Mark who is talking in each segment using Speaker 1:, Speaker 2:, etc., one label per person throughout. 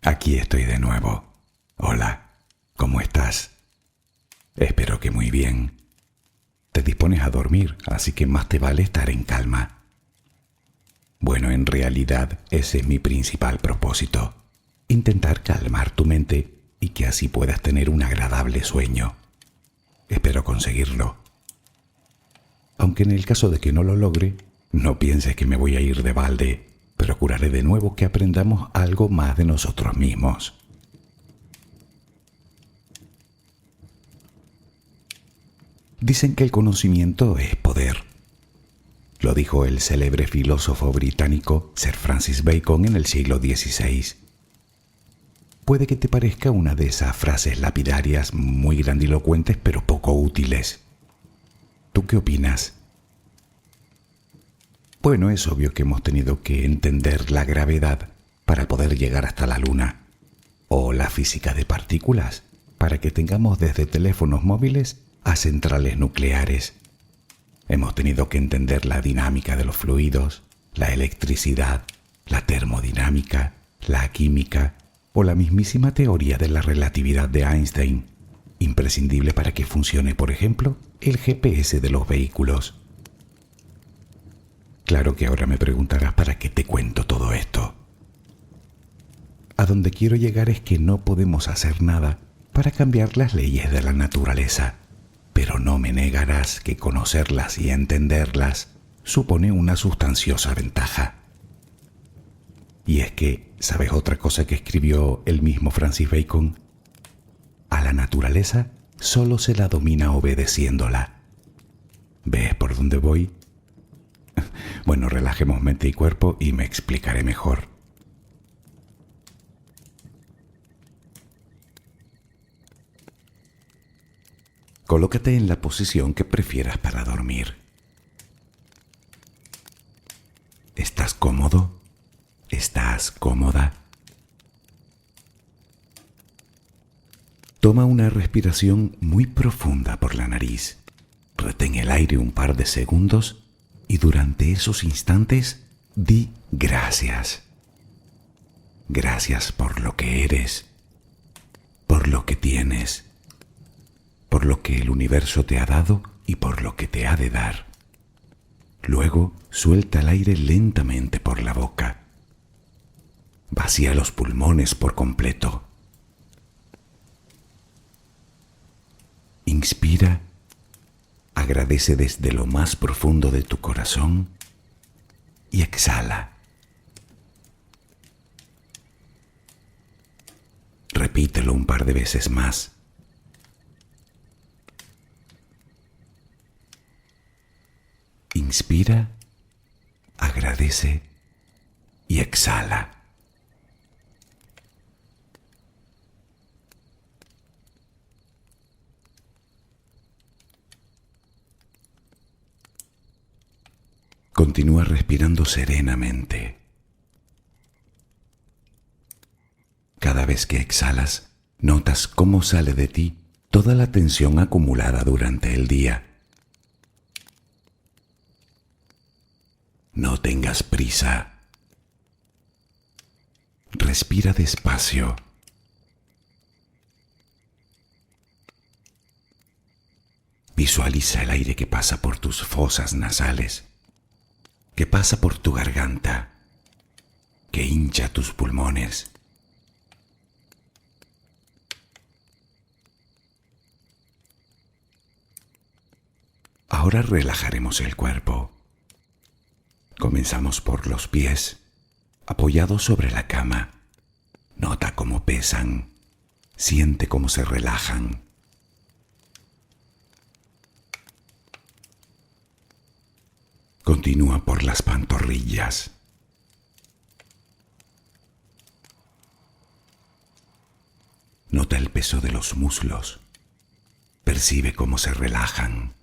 Speaker 1: Aquí estoy de nuevo. Hola, ¿cómo estás? Espero que muy bien. Te dispones a dormir, así que más te vale estar en calma. Bueno, en realidad ese es mi principal propósito. Intentar calmar tu mente y que así puedas tener un agradable sueño. Espero conseguirlo. Aunque en el caso de que no lo logre, no pienses que me voy a ir de balde. Procuraré de nuevo que aprendamos algo más de nosotros mismos. Dicen que el conocimiento es poder. Lo dijo el célebre filósofo británico Sir Francis Bacon en el siglo XVI. Puede que te parezca una de esas frases lapidarias muy grandilocuentes pero poco útiles. ¿Tú qué opinas? Bueno, es obvio que hemos tenido que entender la gravedad para poder llegar hasta la Luna, o la física de partículas, para que tengamos desde teléfonos móviles a centrales nucleares. Hemos tenido que entender la dinámica de los fluidos, la electricidad, la termodinámica, la química o la mismísima teoría de la relatividad de Einstein, imprescindible para que funcione, por ejemplo, el GPS de los vehículos. Claro que ahora me preguntarás para qué te cuento todo esto. A donde quiero llegar es que no podemos hacer nada para cambiar las leyes de la naturaleza, pero no me negarás que conocerlas y entenderlas supone una sustanciosa ventaja. Y es que, ¿sabes otra cosa que escribió el mismo Francis Bacon? A la naturaleza solo se la domina obedeciéndola. ¿Ves por dónde voy? Bueno, relajemos mente y cuerpo y me explicaré mejor. Colócate en la posición que prefieras para dormir. ¿Estás cómodo? ¿Estás cómoda? Toma una respiración muy profunda por la nariz. Retén el aire un par de segundos y durante esos instantes di gracias. Gracias por lo que eres, por lo que tienes, por lo que el universo te ha dado y por lo que te ha de dar. Luego suelta el aire lentamente por la boca. Vacía los pulmones por completo. Inspira. Agradece desde lo más profundo de tu corazón y exhala. Repítelo un par de veces más. Inspira, agradece y exhala. Continúa respirando serenamente. Cada vez que exhalas, notas cómo sale de ti toda la tensión acumulada durante el día. No tengas prisa. Respira despacio. Visualiza el aire que pasa por tus fosas nasales, que pasa por tu garganta, que hincha tus pulmones. Ahora relajaremos el cuerpo. Comenzamos por los pies, apoyados sobre la cama. Nota cómo pesan, siente cómo se relajan. Continúa por las pantorrillas. Nota el peso de los muslos. Percibe cómo se relajan.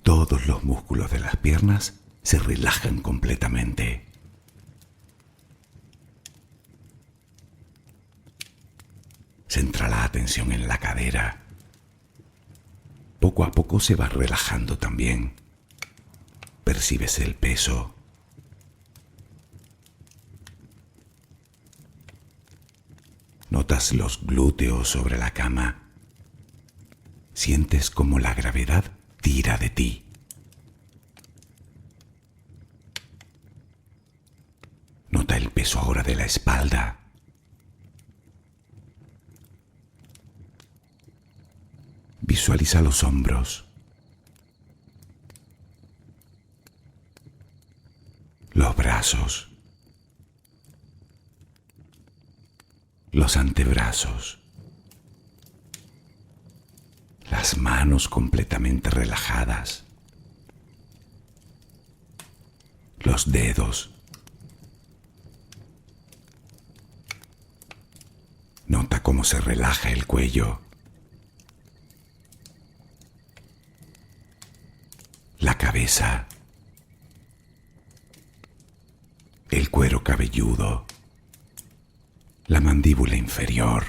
Speaker 1: Todos los músculos de las piernas se relajan completamente. Centra la atención en la cadera. Poco a poco se va relajando también. Percibes el peso, Notas los glúteos sobre la cama. Sientes como la gravedad tira de ti. Nota el peso ahora de la espalda. Visualiza los hombros, los brazos, los antebrazos, las manos completamente relajadas, los dedos. Nota cómo se relaja el cuello, la cabeza, el cuero cabelludo, la mandíbula inferior.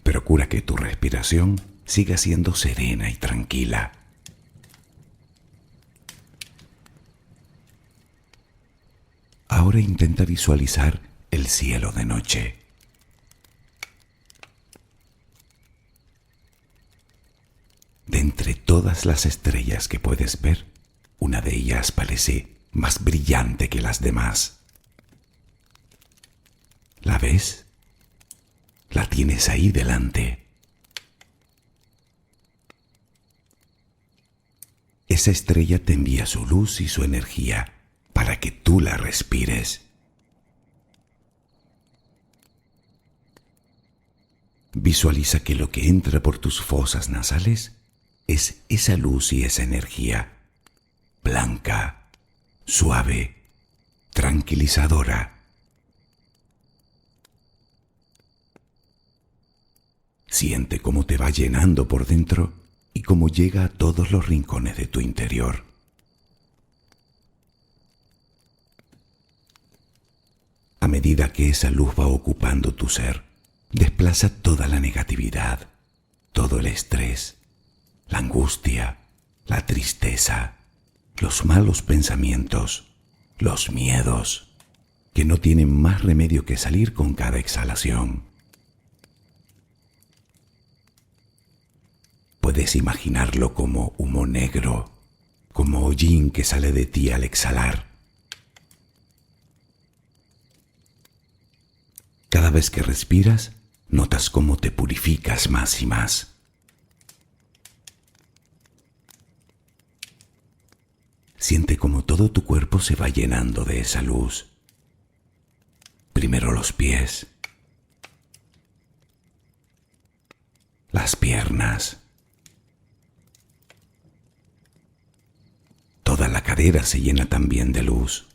Speaker 1: Procura que tu respiración siga siendo serena y tranquila. Ahora intenta visualizar el cielo de noche. De entre todas las estrellas que puedes ver, una de ellas parece más brillante que las demás. ¿La ves? La tienes ahí delante. Esa estrella te envía su luz y su energía para que tú la respires. Visualiza que lo que entra por tus fosas nasales es esa luz y esa energía, blanca, suave, tranquilizadora. Siente cómo te va llenando por dentro y cómo llega a todos los rincones de tu interior. A medida que esa luz va ocupando tu ser, desplaza toda la negatividad, todo el estrés, la angustia, la tristeza, los malos pensamientos, los miedos, que no tienen más remedio que salir con cada exhalación. Puedes imaginarlo como humo negro, como hollín que sale de ti al exhalar. Cada vez que respiras, notas cómo te purificas más y más. Siente cómo todo tu cuerpo se va llenando de esa luz. Primero los pies, las piernas, toda la cadera se llena también de luz.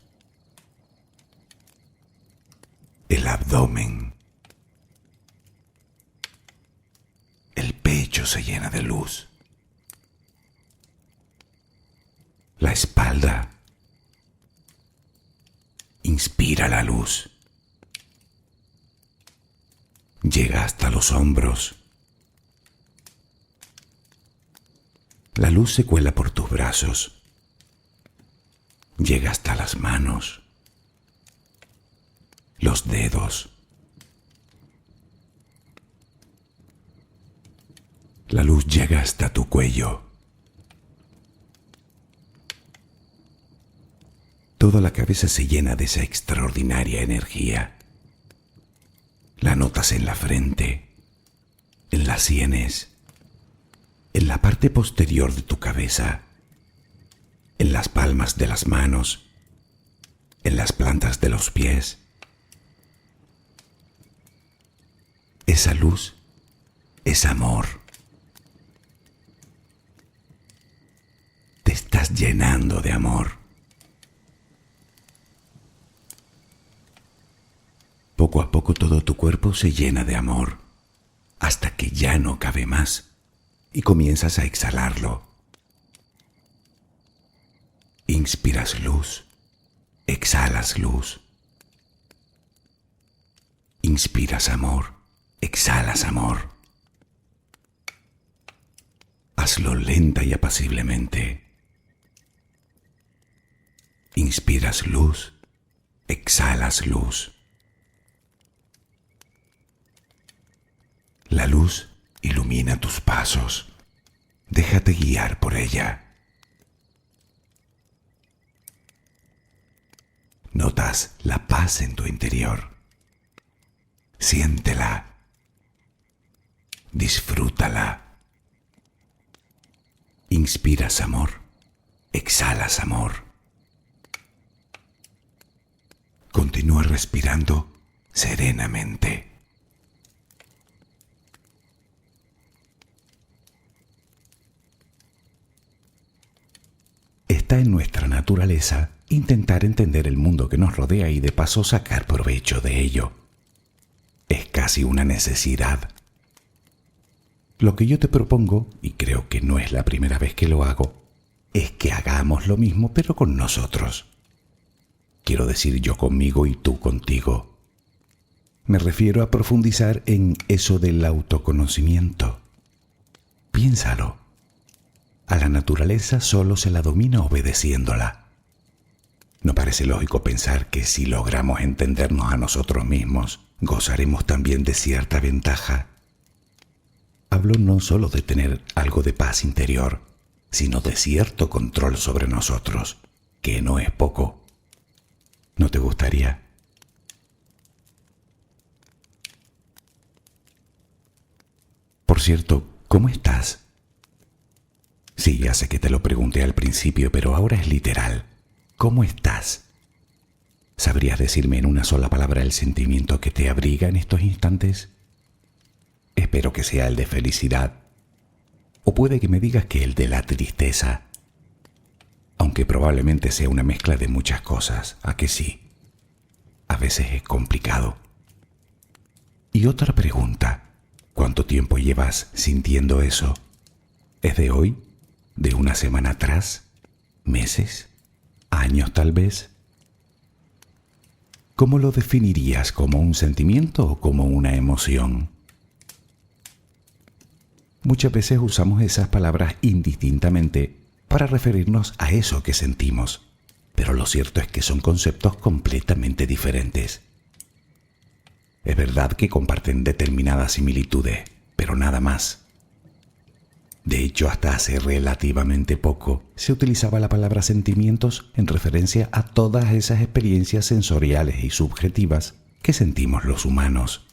Speaker 1: El abdomen, el pecho se llena de luz. La espalda inspira la luz. Llega hasta los hombros. La luz se cuela por tus brazos. Llega hasta las manos, los dedos. La luz llega hasta tu cuello. Toda la cabeza se llena de esa extraordinaria energía. La notas en la frente, en las sienes, en la parte posterior de tu cabeza, en las palmas de las manos, en las plantas de los pies. Esa luz es amor. Te estás llenando de amor. Poco a poco todo tu cuerpo se llena de amor, hasta que ya no cabe más y comienzas a exhalarlo. Inspiras luz, exhalas luz. Inspiras amor, exhalas amor. Hazlo lenta y apaciblemente. Inspiras luz, exhalas luz. La luz ilumina tus pasos. Déjate guiar por ella. Notas la paz en tu interior. Siéntela. Disfrútala. Inspiras amor. Exhalas amor. Continúa respirando serenamente. Está en nuestra naturaleza intentar entender el mundo que nos rodea y de paso sacar provecho de ello. Es casi una necesidad. Lo que yo te propongo, y creo que no es la primera vez que lo hago, es que hagamos lo mismo pero con nosotros. Quiero decir yo conmigo y tú contigo. Me refiero a profundizar en eso del autoconocimiento. Piénsalo. A la naturaleza solo se la domina obedeciéndola. ¿No parece lógico pensar que si logramos entendernos a nosotros mismos, gozaremos también de cierta ventaja? Hablo no solo de tener algo de paz interior, sino de cierto control sobre nosotros, que no es poco. ¿No te gustaría? Por cierto, ¿cómo estás? Sí, ya sé que te lo pregunté al principio, pero ahora es literal. ¿Cómo estás? ¿Sabrías decirme en una sola palabra el sentimiento que te abriga en estos instantes? Espero que sea el de felicidad. O puede que me digas que el de la tristeza. Aunque probablemente sea una mezcla de muchas cosas, ¿a que sí? A veces es complicado. Y otra pregunta. ¿Cuánto tiempo llevas sintiendo eso? ¿Es de hoy? ¿De una semana atrás? ¿Meses? ¿Años tal vez? ¿Cómo lo definirías? ¿Como un sentimiento o como una emoción? Muchas veces usamos esas palabras indistintamente para referirnos a eso que sentimos, pero lo cierto es que son conceptos completamente diferentes. Es verdad que comparten determinadas similitudes, pero nada más. De hecho, hasta hace relativamente poco se utilizaba la palabra sentimientos en referencia a todas esas experiencias sensoriales y subjetivas que sentimos los humanos.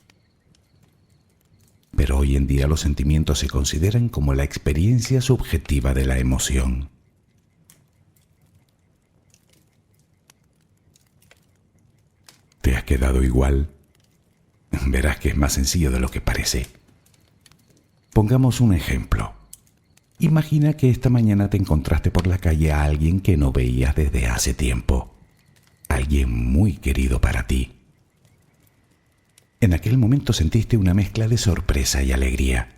Speaker 1: Pero hoy en día los sentimientos se consideran como la experiencia subjetiva de la emoción. ¿Te has quedado igual? Verás que es más sencillo de lo que parece. Pongamos un ejemplo. Imagina que esta mañana te encontraste por la calle a alguien que no veías desde hace tiempo. Alguien muy querido para ti. En aquel momento sentiste una mezcla de sorpresa y alegría.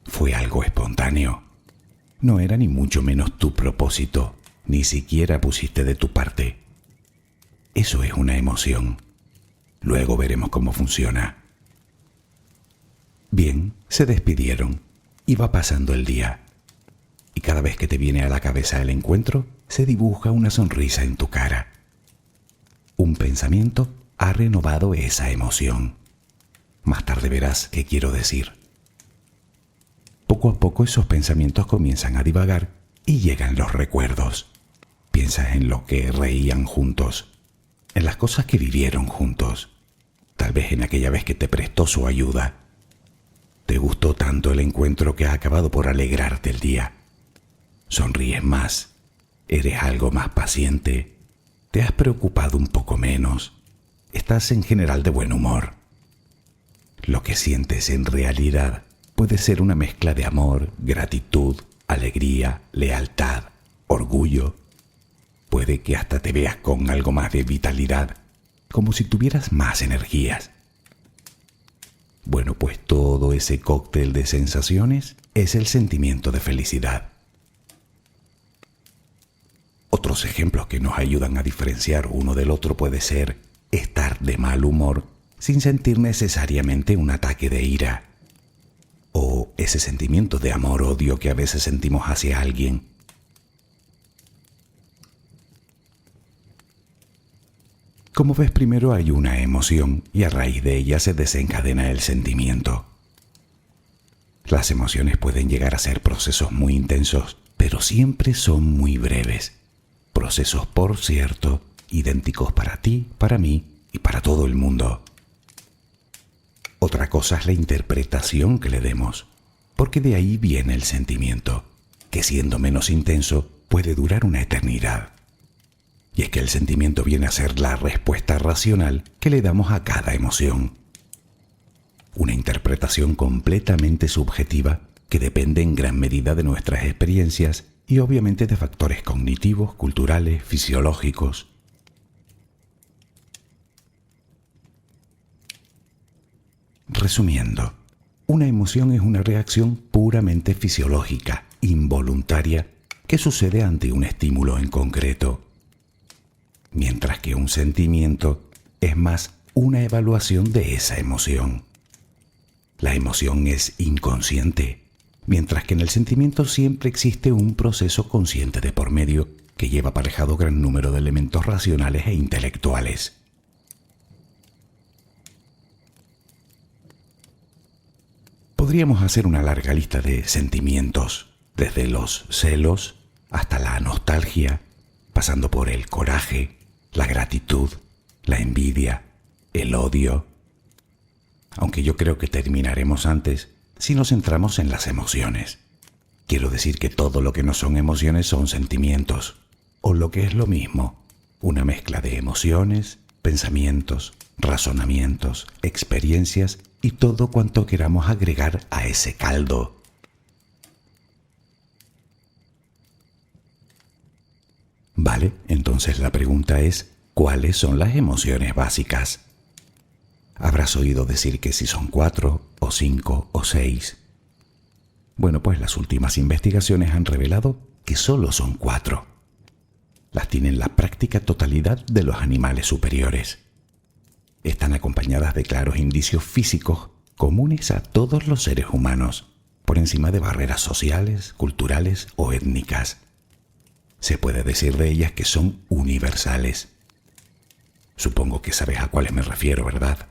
Speaker 1: Fue algo espontáneo. No era ni mucho menos tu propósito, ni siquiera pusiste de tu parte. Eso es una emoción. Luego veremos cómo funciona. Bien, se despidieron. Iba pasando el día. Y cada vez que te viene a la cabeza el encuentro, se dibuja una sonrisa en tu cara. Un pensamiento ha renovado esa emoción. Más tarde verás qué quiero decir. Poco a poco esos pensamientos comienzan a divagar y llegan los recuerdos. Piensas en lo que reían juntos, en las cosas que vivieron juntos, tal vez en aquella vez que te prestó su ayuda. Te gustó tanto el encuentro que ha acabado por alegrarte el día. Sonríes más, eres algo más paciente, te has preocupado un poco menos, estás en general de buen humor. Lo que sientes en realidad puede ser una mezcla de amor, gratitud, alegría, lealtad, orgullo. Puede que hasta te veas con algo más de vitalidad, como si tuvieras más energías. Bueno, pues todo ese cóctel de sensaciones es el sentimiento de felicidad. Otros ejemplos que nos ayudan a diferenciar uno del otro puede ser estar de mal humor sin sentir necesariamente un ataque de ira, o ese sentimiento de amor-odio que a veces sentimos hacia alguien. Como ves, primero hay una emoción y a raíz de ella se desencadena el sentimiento. Las emociones pueden llegar a ser procesos muy intensos, pero siempre son muy breves. Procesos, por cierto, idénticos para ti, para mí y para todo el mundo. Otra cosa es la interpretación que le demos, porque de ahí viene el sentimiento, que siendo menos intenso puede durar una eternidad. Y es que el sentimiento viene a ser la respuesta racional que le damos a cada emoción. Una interpretación completamente subjetiva que depende en gran medida de nuestras experiencias y obviamente de factores cognitivos, culturales, fisiológicos. Resumiendo, una emoción es una reacción puramente fisiológica, involuntaria, que sucede ante un estímulo en concreto. Mientras que un sentimiento es más una evaluación de esa emoción. La emoción es inconsciente, mientras que en el sentimiento siempre existe un proceso consciente de por medio que lleva aparejado gran número de elementos racionales e intelectuales. Podríamos hacer una larga lista de sentimientos, desde los celos hasta la nostalgia, pasando por el coraje, la gratitud, la envidia, el odio. Aunque yo creo que terminaremos antes si nos centramos en las emociones. Quiero decir que todo lo que no son emociones son sentimientos, o lo que es lo mismo, una mezcla de emociones, pensamientos, razonamientos, experiencias y todo cuanto queramos agregar a ese caldo. Vale, entonces la pregunta es, ¿cuáles son las emociones básicas? Habrás oído decir que si son 4, o 5, o 6. Bueno, pues las últimas investigaciones han revelado que solo son 4. Las tienen la práctica totalidad de los animales superiores. Están acompañadas de claros indicios físicos comunes a todos los seres humanos, por encima de barreras sociales, culturales o étnicas. Se puede decir de ellas que son universales. Supongo que sabes a cuáles me refiero, ¿verdad?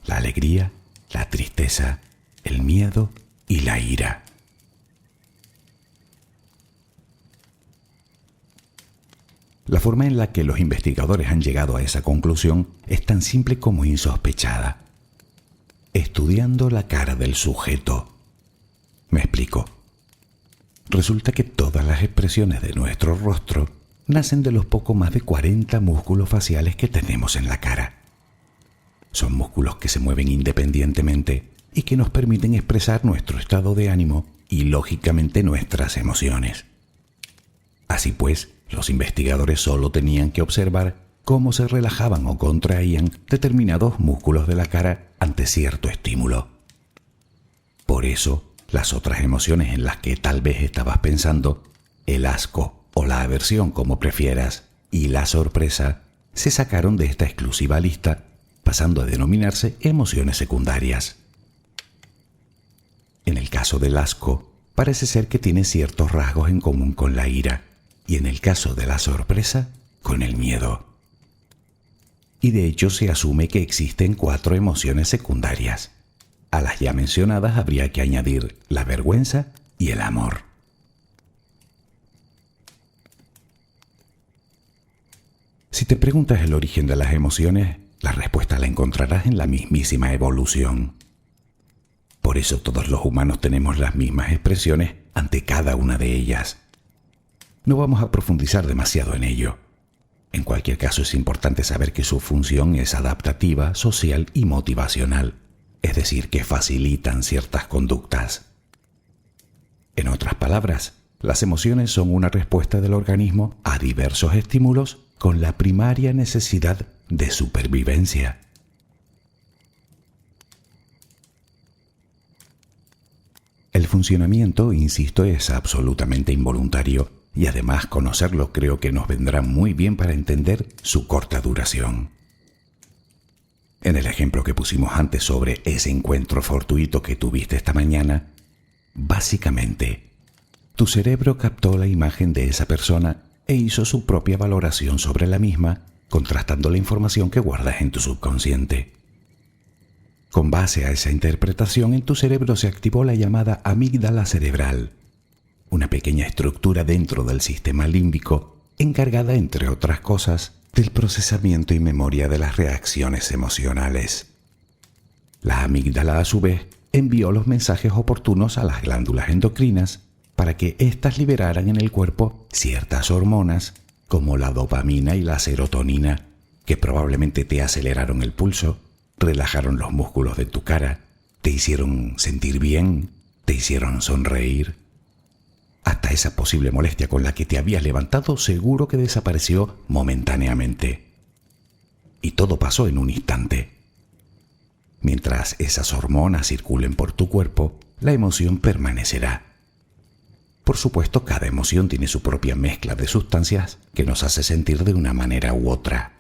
Speaker 1: La alegría, la tristeza, el miedo y la ira. La forma en la que los investigadores han llegado a esa conclusión es tan simple como insospechada. Estudiando la cara del sujeto. Me explico. Resulta que todas las expresiones de nuestro rostro nacen de los poco más de 40 músculos faciales que tenemos en la cara. Son músculos que se mueven independientemente y que nos permiten expresar nuestro estado de ánimo y, lógicamente, nuestras emociones. Así pues, los investigadores solo tenían que observar cómo se relajaban o contraían determinados músculos de la cara ante cierto estímulo. Por eso, las otras emociones en las que tal vez estabas pensando, el asco o la aversión como prefieras, y la sorpresa, se sacaron de esta exclusiva lista, pasando a denominarse emociones secundarias. En el caso del asco, parece ser que tiene ciertos rasgos en común con la ira, y en el caso de la sorpresa, con el miedo. Y de hecho se asume que existen 4 emociones secundarias. A las ya mencionadas habría que añadir la vergüenza y el amor. Si te preguntas el origen de las emociones, la respuesta la encontrarás en la mismísima evolución. Por eso todos los humanos tenemos las mismas expresiones ante cada una de ellas. No vamos a profundizar demasiado en ello. En cualquier caso es importante saber que su función es adaptativa, social y motivacional, es decir, que facilitan ciertas conductas. En otras palabras, las emociones son una respuesta del organismo a diversos estímulos con la primaria necesidad de supervivencia. El funcionamiento, insisto, es absolutamente involuntario y además conocerlo creo que nos vendrá muy bien para entender su corta duración. En el ejemplo que pusimos antes sobre ese encuentro fortuito que tuviste esta mañana, básicamente, tu cerebro captó la imagen de esa persona e hizo su propia valoración sobre la misma contrastando la información que guardas en tu subconsciente. Con base a esa interpretación, en tu cerebro se activó la llamada amígdala cerebral, una pequeña estructura dentro del sistema límbico encargada, entre otras cosas, del procesamiento y memoria de las reacciones emocionales. La amígdala, a su vez, envió los mensajes oportunos a las glándulas endocrinas para que éstas liberaran en el cuerpo ciertas hormonas como la dopamina y la serotonina, que probablemente te aceleraron el pulso, relajaron los músculos de tu cara, te hicieron sentir bien, te hicieron sonreír. Hasta esa posible molestia con la que te habías levantado seguro que desapareció momentáneamente. Y todo pasó en un instante. Mientras esas hormonas circulen por tu cuerpo, la emoción permanecerá. Por supuesto, cada emoción tiene su propia mezcla de sustancias que nos hace sentir de una manera u otra.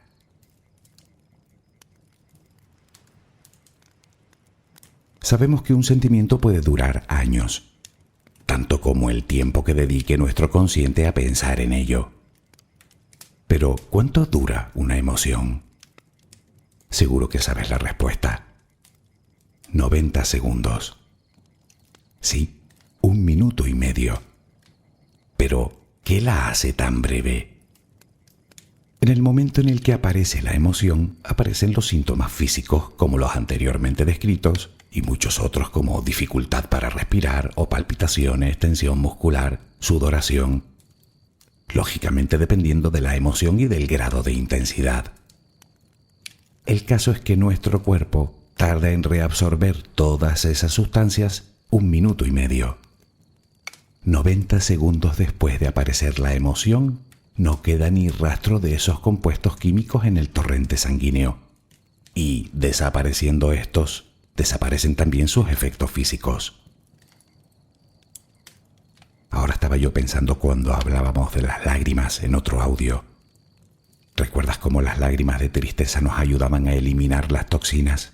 Speaker 1: Sabemos que un sentimiento puede durar años, tanto como el tiempo que dedique nuestro consciente a pensar en ello. Pero, ¿cuánto dura una emoción? Seguro que sabes la respuesta. 90 segundos. Sí, 1 minuto y medio. Pero, ¿qué la hace tan breve? En el momento en el que aparece la emoción, aparecen los síntomas físicos como los anteriormente descritos y muchos otros como dificultad para respirar o palpitaciones, tensión muscular, sudoración. Lógicamente dependiendo de la emoción y del grado de intensidad. El caso es que nuestro cuerpo tarda en reabsorber todas esas sustancias 1 minuto y medio. 90 segundos después de aparecer la emoción, no queda ni rastro de esos compuestos químicos en el torrente sanguíneo. Y desapareciendo estos, desaparecen también sus efectos físicos. Ahora estaba yo pensando cuando hablábamos de las lágrimas en otro audio. ¿Recuerdas cómo las lágrimas de tristeza nos ayudaban a eliminar las toxinas?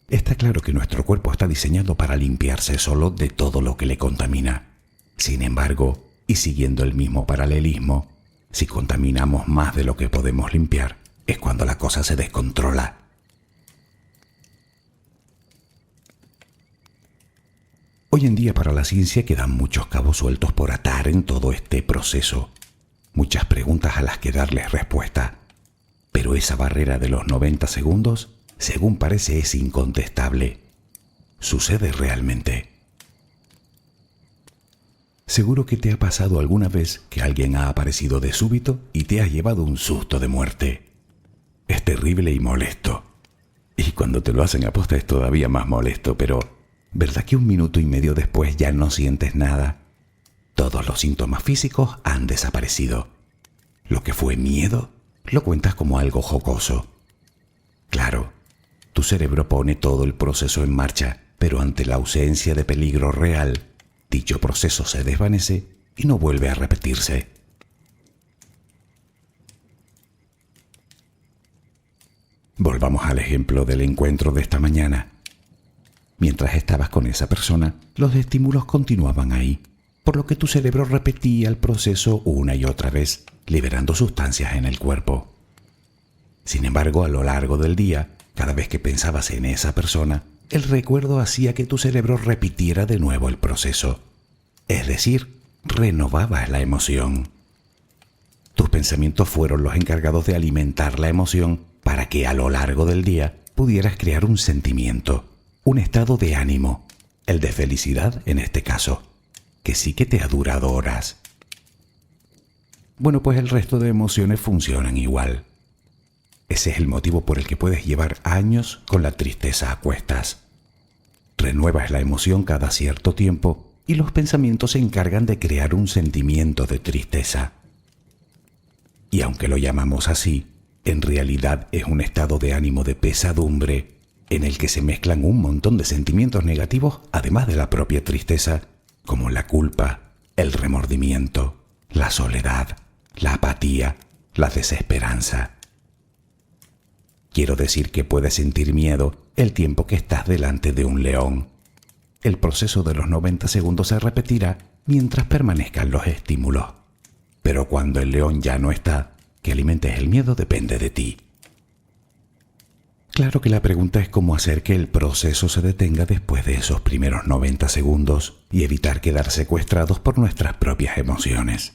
Speaker 1: Está claro que nuestro cuerpo está diseñado para limpiarse solo de todo lo que le contamina. Sin embargo, y siguiendo el mismo paralelismo, si contaminamos más de lo que podemos limpiar, es cuando la cosa se descontrola. Hoy en día para la ciencia quedan muchos cabos sueltos por atar en todo este proceso, muchas preguntas a las que darles respuesta, pero esa barrera de los 90 segundos, según parece, es incontestable. Sucede realmente. Seguro que te ha pasado alguna vez que alguien ha aparecido de súbito y te ha llevado un susto de muerte. Es terrible y molesto. Y cuando te lo hacen a posta es todavía más molesto, pero ¿verdad que 1 minuto y medio después ya no sientes nada? Todos los síntomas físicos han desaparecido. Lo que fue miedo, lo cuentas como algo jocoso. Claro, tu cerebro pone todo el proceso en marcha, pero ante la ausencia de peligro real, dicho proceso se desvanece y no vuelve a repetirse. Volvamos al ejemplo del encuentro de esta mañana. Mientras estabas con esa persona, los estímulos continuaban ahí, por lo que tu cerebro repetía el proceso una y otra vez, liberando sustancias en el cuerpo. Sin embargo, a lo largo del día, cada vez que pensabas en esa persona, el recuerdo hacía que tu cerebro repitiera de nuevo el proceso. Es decir, renovabas la emoción. Tus pensamientos fueron los encargados de alimentar la emoción para que a lo largo del día pudieras crear un sentimiento, un estado de ánimo, el de felicidad en este caso, que sí que te ha durado horas. Bueno, pues el resto de emociones funcionan igual. Ese es el motivo por el que puedes llevar años con la tristeza a cuestas. Renuevas la emoción cada cierto tiempo y los pensamientos se encargan de crear un sentimiento de tristeza. Y aunque lo llamamos así, en realidad es un estado de ánimo de pesadumbre en el que se mezclan un montón de sentimientos negativos además de la propia tristeza, como la culpa, el remordimiento, la soledad, la apatía, la desesperanza. Quiero decir que puedes sentir miedo el tiempo que estás delante de un león. El proceso de los 90 segundos se repetirá mientras permanezcan los estímulos. Pero cuando el león ya no está, Que alimentes el miedo depende de ti. Claro que la pregunta es cómo hacer que el proceso se detenga después de esos primeros 90 segundos y evitar quedar secuestrados por nuestras propias emociones.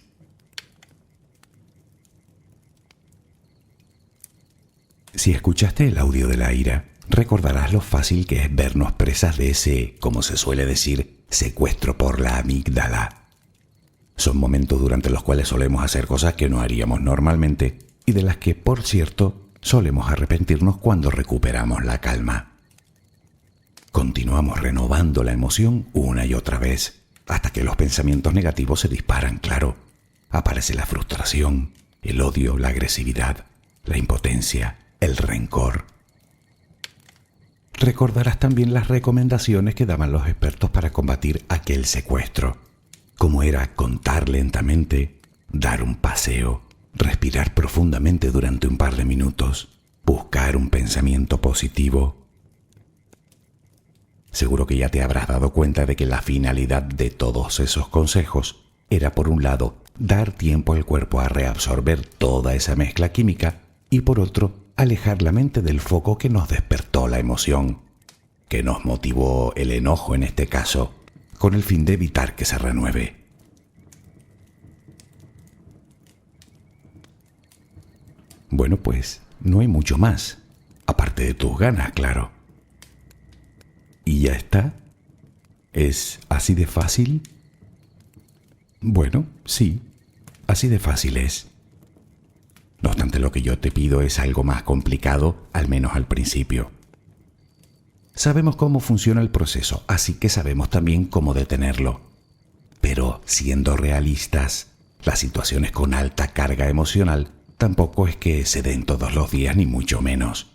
Speaker 1: Si escuchaste el audio de la ira, recordarás lo fácil que es vernos presas de ese, como se suele decir, secuestro por la amígdala. Son momentos durante los cuales solemos hacer cosas que no haríamos normalmente y de las que, por cierto, solemos arrepentirnos cuando recuperamos la calma. Continuamos renovando la emoción una y otra vez, hasta que los pensamientos negativos se disparan, claro. Aparece la frustración, el odio, la agresividad, la impotencia, el rencor. Recordarás también las recomendaciones que daban los expertos para combatir aquel secuestro, como era contar lentamente, dar un paseo, respirar profundamente durante un par de minutos, buscar un pensamiento positivo. Seguro que ya te habrás dado cuenta de que la finalidad de todos esos consejos era, por un lado, dar tiempo al cuerpo a reabsorber toda esa mezcla química y, por otro, alejar la mente del foco que nos despertó la emoción, que nos motivó el enojo en este caso, con el fin de evitar que se renueve. Bueno, pues no hay mucho más, aparte de tus ganas, claro. ¿Y ya está? ¿Es así de fácil? Bueno, sí, así de fácil es. No obstante, lo que yo te pido es algo más complicado, al menos al principio. Sabemos cómo funciona el proceso, así que sabemos también cómo detenerlo. Pero, siendo realistas, las situaciones con alta carga emocional tampoco es que se den todos los días, ni mucho menos.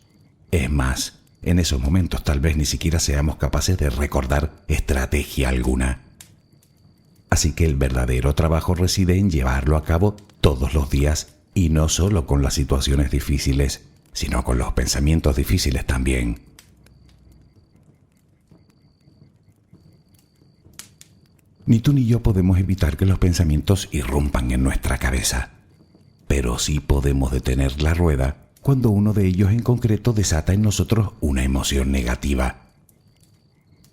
Speaker 1: Es más, en esos momentos tal vez ni siquiera seamos capaces de recordar estrategia alguna. Así que el verdadero trabajo reside en llevarlo a cabo todos los días, y no solo con las situaciones difíciles, sino con los pensamientos difíciles también. Ni tú ni yo podemos evitar que los pensamientos irrumpan en nuestra cabeza, pero sí podemos detener la rueda cuando uno de ellos en concreto desata en nosotros una emoción negativa.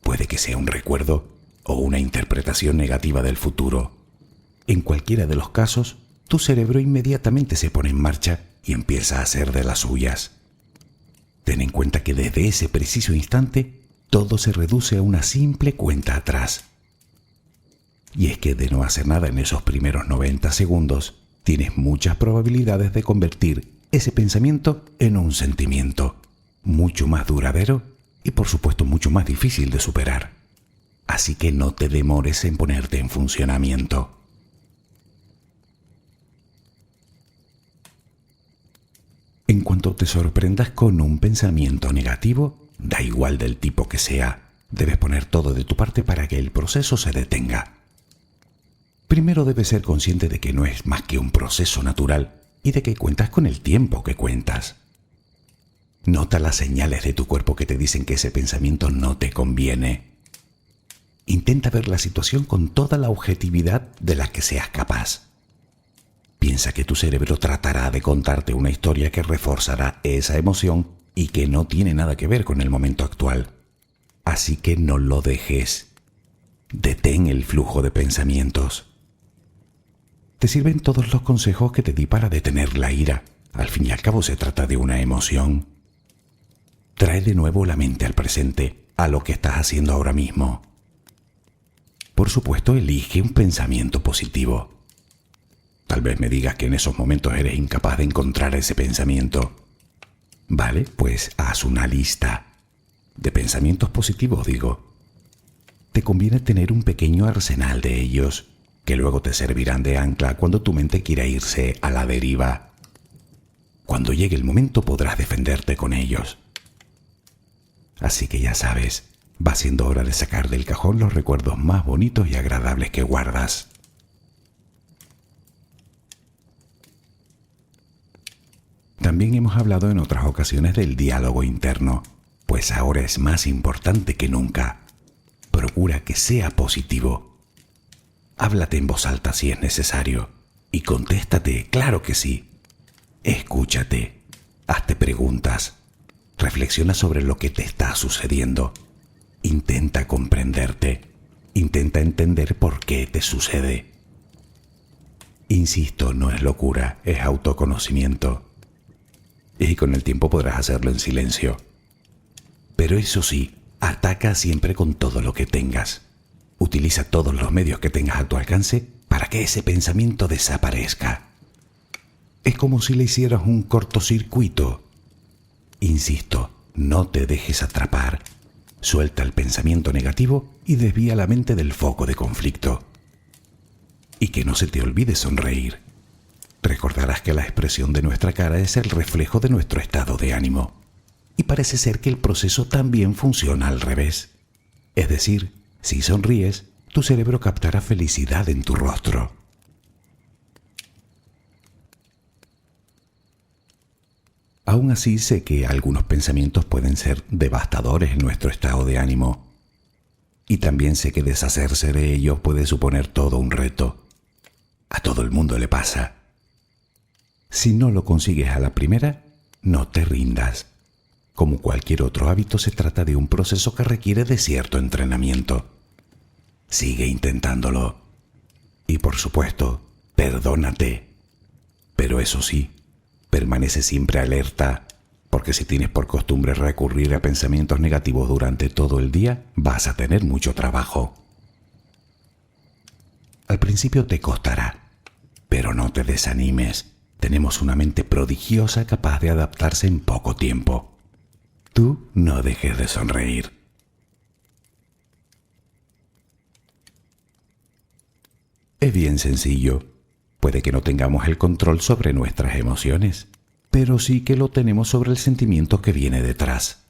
Speaker 1: Puede que sea un recuerdo o una interpretación negativa del futuro. En cualquiera de los casos, tu cerebro inmediatamente se pone en marcha y empieza a hacer de las suyas. Ten en cuenta que desde ese preciso instante, todo se reduce a una simple cuenta atrás. Y es que de no hacer nada en esos primeros 90 segundos, tienes muchas probabilidades de convertir ese pensamiento en un sentimiento mucho más duradero y, por supuesto, mucho más difícil de superar. Así que no te demores en ponerte en funcionamiento. En cuanto te sorprendas con un pensamiento negativo, da igual del tipo que sea, debes poner todo de tu parte para que el proceso se detenga. Primero debes ser consciente de que no es más que un proceso natural y de que cuentas con el tiempo que cuentas. Nota las señales de tu cuerpo que te dicen que ese pensamiento no te conviene. Intenta ver la situación con toda la objetividad de la que seas capaz. Piensa que tu cerebro tratará de contarte una historia que reforzará esa emoción y que no tiene nada que ver con el momento actual. Así que no lo dejes. Detén el flujo de pensamientos. Te sirven todos los consejos que te di para detener la ira. Al fin y al cabo se trata de una emoción. Trae de nuevo la mente al presente, a lo que estás haciendo ahora mismo. Por supuesto, elige un pensamiento positivo. Tal vez me digas que en esos momentos eres incapaz de encontrar ese pensamiento. Vale, pues haz una lista de pensamientos positivos, digo. Te conviene tener un pequeño arsenal de ellos, que luego te servirán de ancla cuando tu mente quiera irse a la deriva. Cuando llegue el momento podrás defenderte con ellos. Así que ya sabes, va siendo hora de sacar del cajón los recuerdos más bonitos y agradables que guardas. También hemos hablado en otras ocasiones del diálogo interno, pues ahora es más importante que nunca. Procura que sea positivo. Háblate en voz alta si es necesario y contéstate, claro que sí. Escúchate, hazte preguntas, reflexiona sobre lo que te está sucediendo, intenta comprenderte, intenta entender por qué te sucede. Insisto, no es locura, es autoconocimiento. Y con el tiempo podrás hacerlo en silencio. Pero eso sí, ataca siempre con todo lo que tengas. Utiliza todos los medios que tengas a tu alcance para que ese pensamiento desaparezca. Es como si le hicieras un cortocircuito. Insisto, no te dejes atrapar. Suelta el pensamiento negativo y desvía la mente del foco de conflicto. Y que no se te olvide sonreír. Recordarás que la expresión de nuestra cara es el reflejo de nuestro estado de ánimo. Y parece ser que el proceso también funciona al revés. Es decir, si sonríes, tu cerebro captará felicidad en tu rostro. Aún así, sé que algunos pensamientos pueden ser devastadores en nuestro estado de ánimo. Y también sé que deshacerse de ellos puede suponer todo un reto. A todo el mundo le pasa. Si no lo consigues a la primera, no te rindas. Como cualquier otro hábito, se trata de un proceso que requiere de cierto entrenamiento. Sigue intentándolo. Y por supuesto, perdónate. Pero eso sí, permanece siempre alerta, porque si tienes por costumbre recurrir a pensamientos negativos durante todo el día, vas a tener mucho trabajo. Al principio te costará, pero no te desanimes. Tenemos una mente prodigiosa capaz de adaptarse en poco tiempo. Tú no dejes de sonreír. Es bien sencillo. Puede que no tengamos el control sobre nuestras emociones, pero sí que lo tenemos sobre el sentimiento que viene detrás.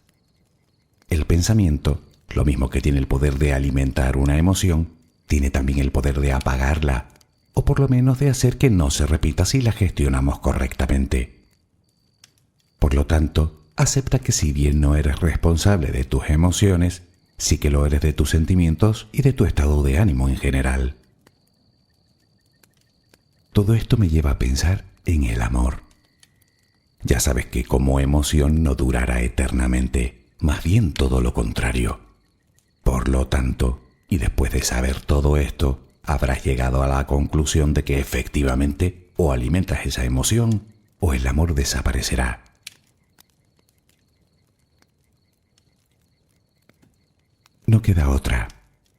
Speaker 1: El pensamiento, lo mismo que tiene el poder de alimentar una emoción, tiene también el poder de apagarla, o por lo menos de hacer que no se repita si la gestionamos correctamente. Por lo tanto, acepta que si bien no eres responsable de tus emociones, sí que lo eres de tus sentimientos y de tu estado de ánimo en general. Todo esto me lleva a pensar en el amor. Ya sabes que como emoción no durará eternamente, más bien todo lo contrario. Por lo tanto, y después de saber todo esto, habrás llegado a la conclusión de que efectivamente o alimentas esa emoción o el amor desaparecerá. No queda otra.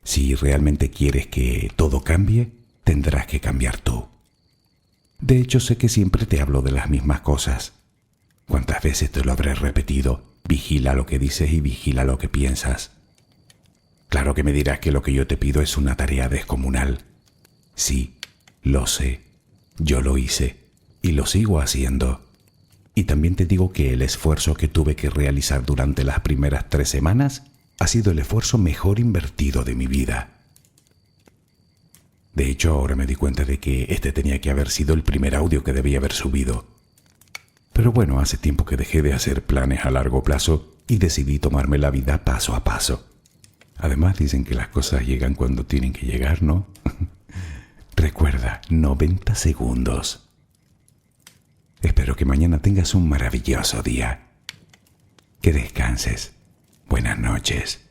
Speaker 1: Si realmente quieres que todo cambie, tendrás que cambiar tú. De hecho, sé que siempre te hablo de las mismas cosas. ¿Cuántas veces te lo habré repetido? Vigila lo que dices y vigila lo que piensas. Claro que me dirás que lo que yo te pido es una tarea descomunal. Sí, lo sé. Yo lo hice y lo sigo haciendo. Y también te digo que el esfuerzo que tuve que realizar durante las primeras 3 semanas ha sido el esfuerzo mejor invertido de mi vida. De hecho, ahora me di cuenta de que este tenía que haber sido el primer audio que debía haber subido. Pero bueno, hace tiempo que dejé de hacer planes a largo plazo y decidí tomarme la vida paso a paso. Además, dicen que las cosas llegan cuando tienen que llegar, ¿no? Recuerda, 90 segundos. Espero que mañana tengas un maravilloso día. Que descanses. Buenas noches.